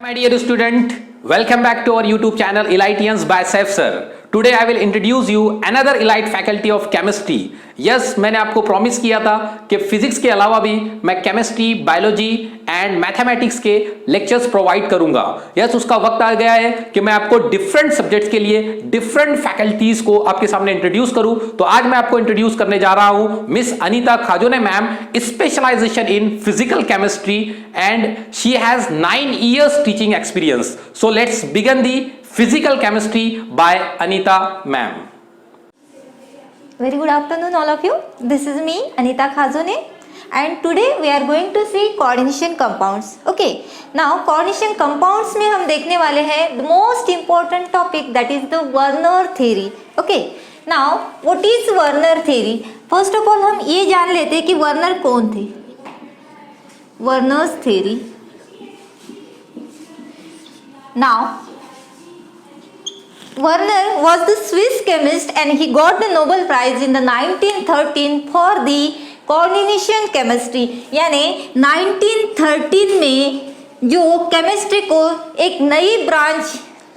My dear student, welcome back to our YouTube channel Elitians by Saif Sir. Today I will introduce you another elite faculty of chemistry. Yes, मैंने आपको promise किया था कि physics के अलावा भी मैं केमिस्ट्री, बायोलॉजी एंड मैथमेटिक्स के लेक्चर्स प्रोवाइड करूंगा. यस, उसका वक्त आ गया है कि मैं आपको डिफरेंट सब्जेक्ट्स के लिए डिफरेंट फैकल्टीज को आपके सामने इंट्रोड्यूस करूं. तो आज मैं आपको इंट्रोड्यूस करने जा रहा हूं miss Anita Khajone ma'am, specialization in physical chemistry and she has 9 years teaching experience. So let's begin the Physical Chemistry by Anita ma'am. Very good afternoon all of you. This is me Anita Khazone and today we are going to see coordination compounds. Okay. Now coordination compounds में हम देखने वाले हैं the most important topic, that is the Werner theory. Okay. Now what is Werner theory? First of all हम ये जान लेते हैं कि वर्नर कौन थे. Werner's theory. Now Werner was the Swiss chemist and he got the Nobel Prize in the 1913 for the coordination chemistry. यानी 1913 में जो केमिस्ट्री को एक नई ब्रांच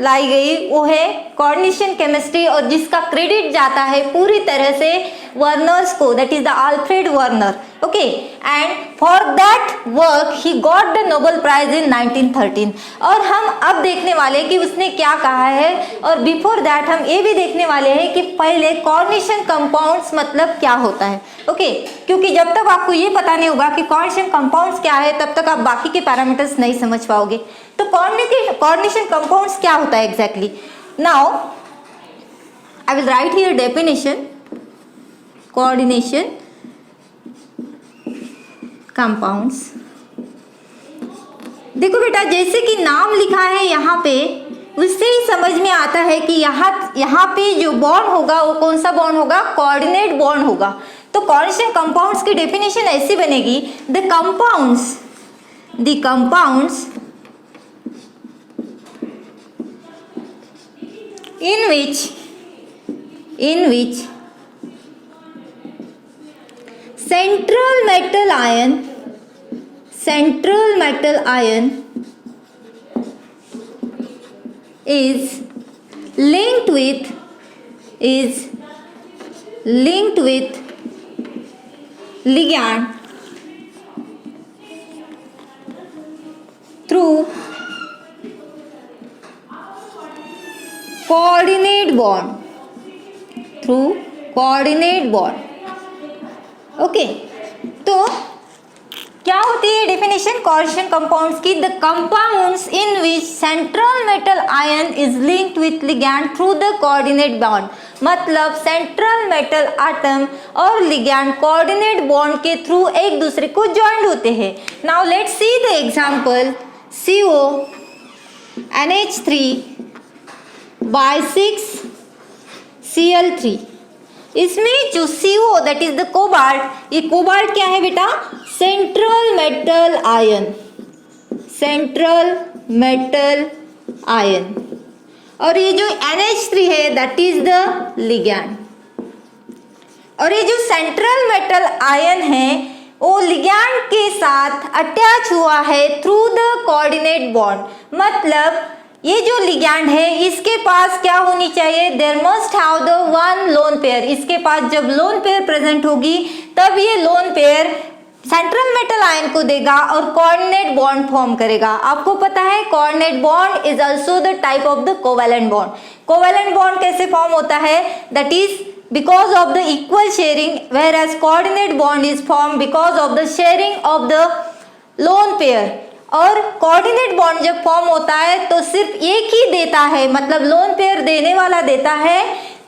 लाई गई वो है कोऑर्डिनेशन केमिस्ट्री और जिसका क्रेडिट जाता है पूरी तरह से वर्नर्स को, that is the Alfred Werner. Okay, and for that work he got the Nobel prize in 1913. और हम अब देखने वाले हैं कि उसने क्या कहा है और बिफोर दैट हम ये भी देखने वाले हैं कि पहले कोऑर्डिनेशन कंपाउंड्स मतलब क्या होता है. ओके, क्योंकि जब तक आपको ये पता नहीं होगा कि कोऑर्डिनेशन कंपाउंड्स क्या है तब तक आप बाकी के पैरामीटर्स नहीं समझ पाओगे. तो कोऑर्डिनेशन कंपाउंड्स क्या होता है exactly. Now I will write here definition. Coordination compounds, देखो बेटा जैसे कि नाम लिखा है यहाँ पे उससे ही समझ में आता है कि यहाँ पे जो बॉन्ड होगा वो कौन सा बॉन्ड होगा, कोऑर्डिनेट बॉन्ड होगा. तो कोऑर्डिनेशन कंपाउंड्स की डेफिनेशन ऐसी बनेगी, the compounds in which central metal ion is linked with ligand through coordinate bond. Okay, तो क्या होती है डेफिनेशन कोऑर्डिनेशन कंपाउंड्स की. The compounds in which central metal ion is linked with ligand through the coordinate bond. मतलब central metal atom और ligand coordinate bond के through एक दूसरे को ज्वाइंट होते हैं. Now let's C the example. CO NH3 by 6 Cl3. इसमें जो CO that is the cobalt, ये कोबाल्ट क्या है बेटा, सेंट्रल मेटल आयन. और ये जो NH3 है दैट इज द लिगैंड. और ये जो सेंट्रल मेटल आयन है वो लिगैंड के साथ अटैच हुआ है थ्रू द कोऑर्डिनेट बॉन्ड. मतलब ये जो लिगैंड है इसके पास क्या होनी चाहिए, there must have the one lone pair. इसके पास जब लोन पेयर प्रेजेंट होगी तब ये lone pair central metal ion को देगा और कोऑर्डिनेट बॉन्ड फॉर्म करेगा. आपको पता है coordinate bond is also the type of the covalent bond. Covalent bond कैसे फॉर्म होता है, that is because of the equal sharing, whereas coordinate bond is formed because of the sharing of the lone pair. और coordinate bond जब form होता है तो सिर्फ एक ही देता है, मतलब लोन पेयर देने वाला देता है.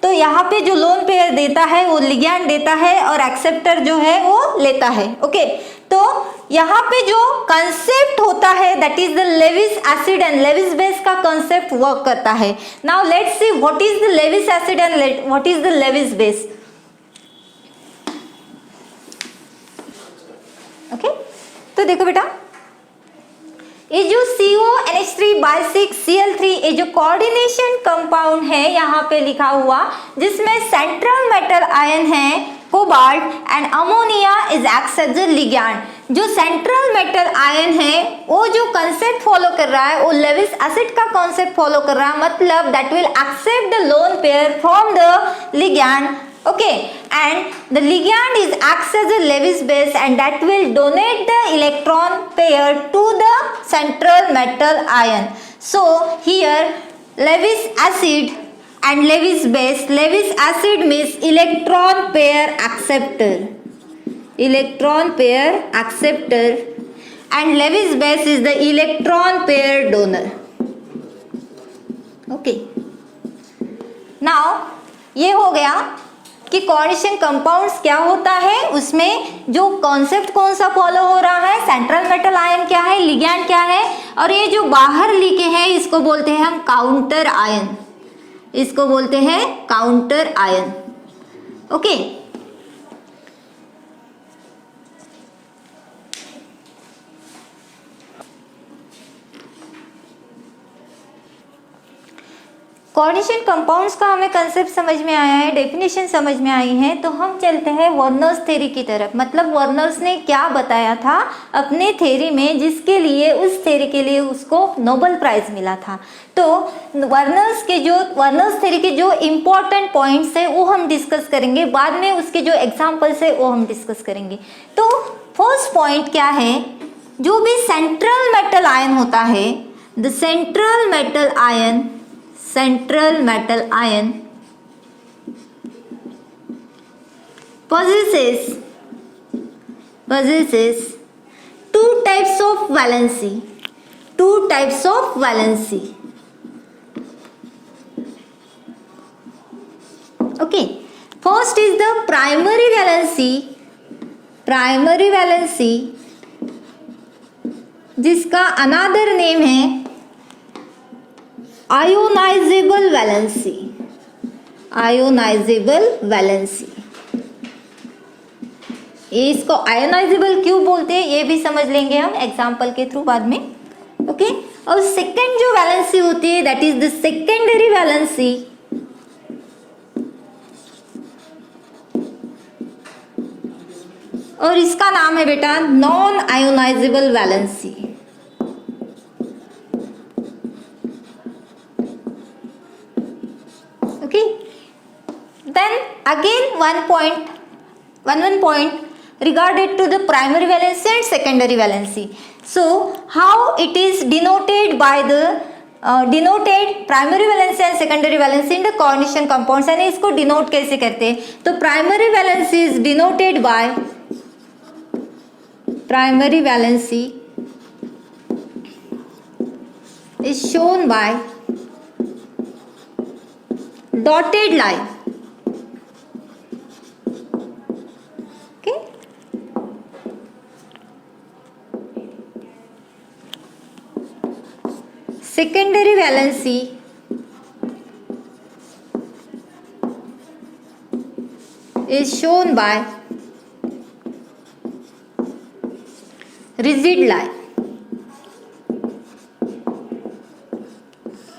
तो यहाँ पे जो लोन पेयर देता है वो लिगैंड देता है और एक्सेप्टर जो है वो लेता है. ओके, तो यहाँ पे जो कंसेप्ट होता है that is the Lewis acid and Lewis base का कंसेप्ट वर्क करता है. Now let's see what is the Lewis acid and what is the Lewis base. Okay, तो देखो बेटा ये जो CONH3/6Cl3 ये जो कोऑर्डिनेशन कंपाउंड है यहाँ पे लिखा हुआ, जिसमें सेंट्रल मेटल आयन है cobalt and ammonia is acts as a ligand. जो सेंट्रल मेटल आयन है वो जो कंसेप्ट फॉलो कर रहा है वो लेविस एसिड का कॉन्सेप्ट फॉलो कर रहा है, मतलब that will accept the lone pair from the ligand, okay, and the ligand is acts as a Lewis base and that will donate the electron pair to the central metal ion. So here Lewis acid and Lewis base, Lewis acid means electron pair acceptor, electron pair acceptor, and Lewis base is the electron pair donor. Okay, now ये हो गया कि coordination compounds क्या होता है, उसमें जो concept कौन सा फॉलो हो रहा है, सेंट्रल मेटल आयन क्या है, लिगैंड क्या है, और ये जो बाहर लिखे हैं इसको बोलते हैं हम काउंटर आयन, इसको बोलते हैं counter ion. Okay, coordination compounds का हमें कंसेप्ट समझ में आया है, डेफिनेशन समझ में आई है, तो हम चलते हैं वर्नर्स थ्योरी की तरफ। मतलब वर्नर्स ने क्या बताया था अपने थ्योरी में, जिसके लिए उस थ्योरी के लिए उसको नोबेल प्राइज मिला था। तो वर्नर्स थ्योरी के जो इम्पोर्टेंट पॉइंट्स है वो हम डिस्कस करेंगे, बाद में उसके जो एग्जाम्पल्स है वो हम डिस्कस करेंगे। तो फर्स्ट पॉइंट क्या है, जो भी सेंट्रल मेटल आयन होता है, the central metal ion possesses two types of valency. Okay, first is the primary valency, जिसका another name है आयोनाइजेबल वैलेंसी। इसको आयोनाइजेबल क्यों बोलते हैं ये भी समझ लेंगे हम एग्जांपल के थ्रू बाद में। ओके, और सेकेंड जो वैलेंसी होती है that is the secondary valency, और इसका नाम है बेटा non ionisable valency. Then again one point regarded to the primary valency and secondary valency. So how it is denoted by the primary valency and secondary valency in the coordination compounds, यानी इसको denote कैसे करते हैं, तो primary valency is denoted by is shown by dotted line. Okay, secondary valency is shown by rigid line.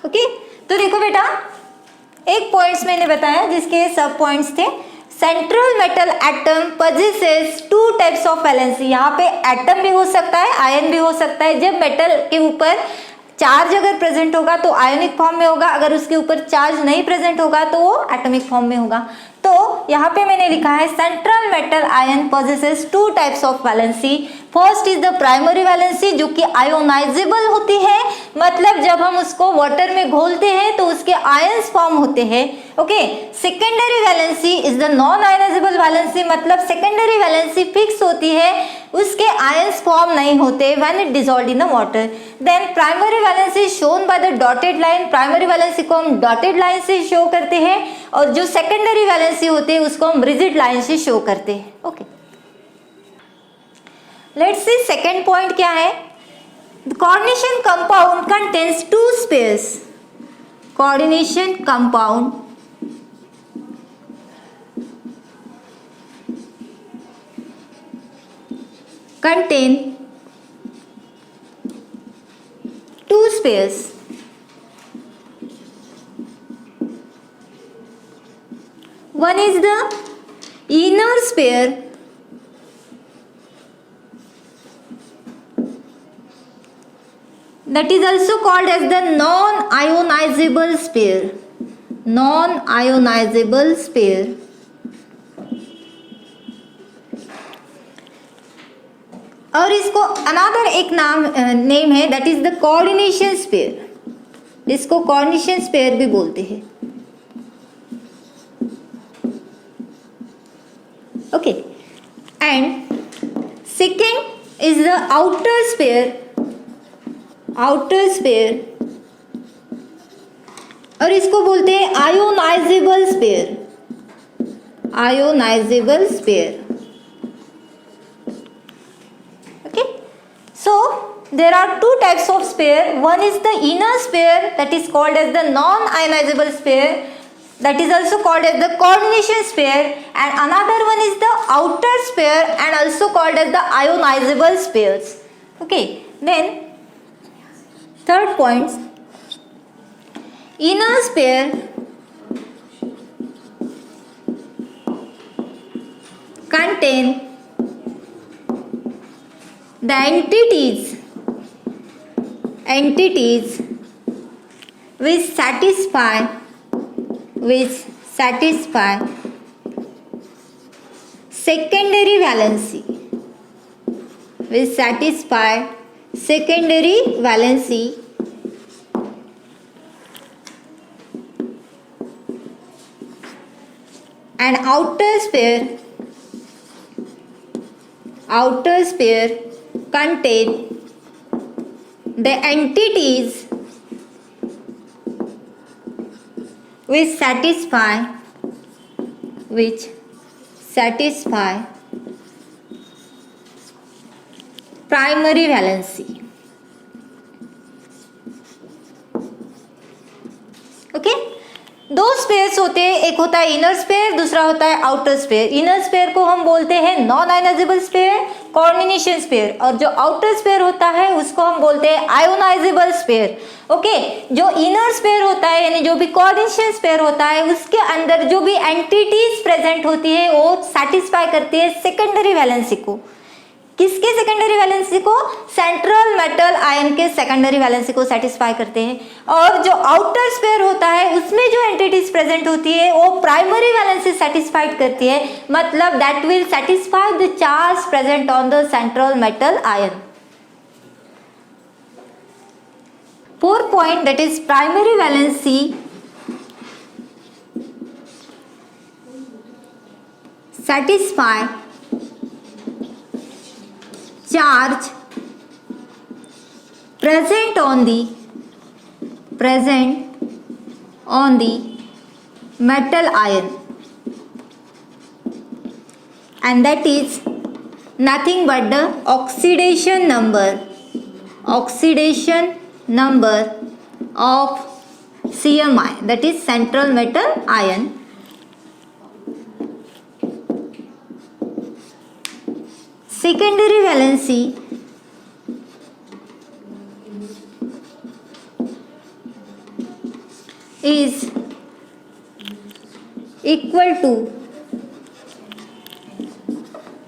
Okay, तो देखो बेटा एक पॉइंट्स मैंने बताया जिसके सब पॉइंट्स थे। Central metal atom possesses two types of valency. यहाँ पे एटम भी हो सकता है, आयन भी हो सकता है। जब मेटल के ऊपर चार्ज अगर प्रेजेंट होगा तो आयोनिक फॉर्म में होगा, अगर उसके ऊपर चार्ज नहीं प्रेजेंट होगा तो वो एटॉमिक फॉर्म में होगा। तो यहाँ पे मैंने लिखा है central metal ion possesses to types of valency. First is the primary valency जो कि आयोनाइजेबल होती है, मतलब जब हम उसको वाटर में घोलते हैं तो उसके आयंस फॉर्म होते हैं। Okay, secondary valency is the non ionisable valency, मतलब सेकेंडरी वैलेंसी फिक्स होती है, उसके आयंस फॉर्म नहीं होते when it dissolved in the water. Then primary valency shown by the dotted line. Primary valency को हम डॉटेड लाइन से show करते हैं और जो सेकेंडरी वैलेंसी होते हैं उसको हम रिजिड लाइन से शो करते हैं। Okay, let's see second point क्या है। Coordination compound contains two spares. Coordination compound contain two spares. One is the inner sphere that is also called as the non-ionizable sphere. Non-ionizable sphere. और इसको another एक name है, that is the coordination sphere. इसको coordination sphere भी बोलते हैं. Okay, and second is the outer sphere. Outer sphere, और इसको बोलते हैं ionisable sphere. Ionisable sphere. So there are two types of sphere. One is the inner sphere, that is called as the non-ionizable sphere, that is also called as the coordination sphere, and another one is the outer sphere and also called as the ionizable spheres. Okay, then third point, inner sphere contain the entities which satisfy secondary valency, and outer sphere contain the entities which satisfy primary valency. Okay, दो spheres होते हैं, एक होता है inner spare, दूसरा होता है outer spare. Inner spare को हम बोलते हैं non ionisable spare, coordination spare, और जो आउटर स्पेयर होता है उसको हम बोलते हैं आयोनाइजेबल स्पेयर. ओके, जो इनर स्पेयर होता है यानी जो भी कोऑर्डिनेशन स्पेयर होता है उसके अंदर जो भी एंटिटीज प्रेजेंट होती है वो सेटिस्फाई करती है सेकेंडरी वैलेंसी को. किसके सेकेंडरी वैलेंसी को? सेंट्रल मेटल आयन के सेकेंडरी वैलेंसी को सेटिस्फाई करते हैं. और जो आउटर स्पेयर होता है उसमें जो एंटिटीज प्रेजेंट होती है वो प्राइमरी वैलेंसी सेटिस्फाइड करती है, मतलब that will satisfy the charge present on the central metal ion. Fourth point, that is primary valency satisfy charge present on the metal ion, and that is nothing but the oxidation number of CMI, that is central metal ion. Secondary valency is equal to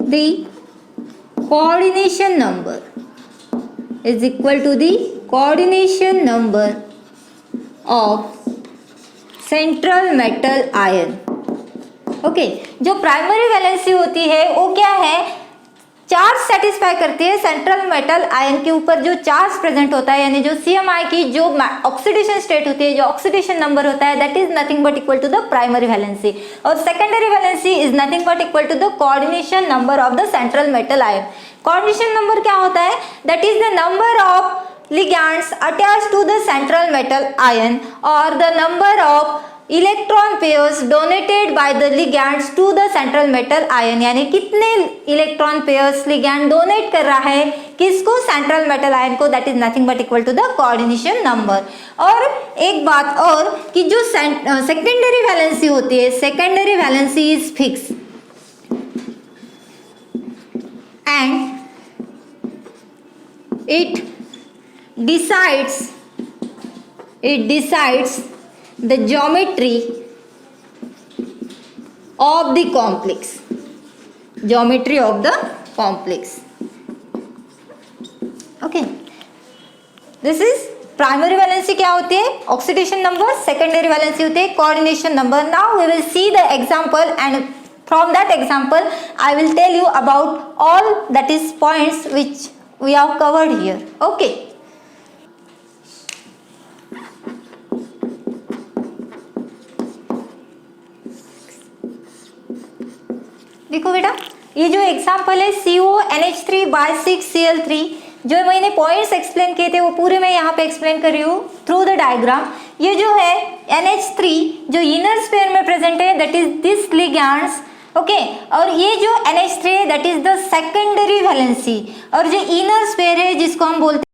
the coordination number of central metal ion. Okay, जो primary valency होती है वो क्या है? Charge satisfy करती है central metal ion के ऊपर जो चार्ज प्रेजेंट होता है, यानी जो CMI की जो ऑक्सीडेशन स्टेट होती है, जो ऑक्सीडेशन नंबर होता है, that is nothing but equal to the primary valency. और secondary valency is nothing but equal to the coordination number of the central metal ion. Coordination number क्या होता है? That is the number of ligands attached to the central metal ion or the number of electron pairs donated by the ligands to the central metal ion, यानी कितने electron pairs ligand donate कर रहा है किसको? Central metal ion को. That is nothing but equal to the coordination number. और एक बात और कि जो सेकेंडरी वैलेंसी होती है, secondary valency is fix and it decides the geometry of the complex. Okay, this is primary valency क्या होती है, ऑक्सीडेशन नंबर, सेकेंडरी वैलेंसी होती है coordination number. Now we will see the example and from that example I will tell you about all that is points which we have covered here. Okay. देखो बेटा, ये जो example है CONH3/6Cl3, जो मैंने points explain किए थे वो पूरे मैं यहाँ पे एक्सप्लेन कर रही हूँ थ्रू द डायग्राम. ये जो है NH3 जो इनर स्पेयर में प्रेजेंट है, that is this ligands. Okay, और ये जो NH3 that is the secondary valency, और जो इनर स्पेयर है जिसको हम बोलते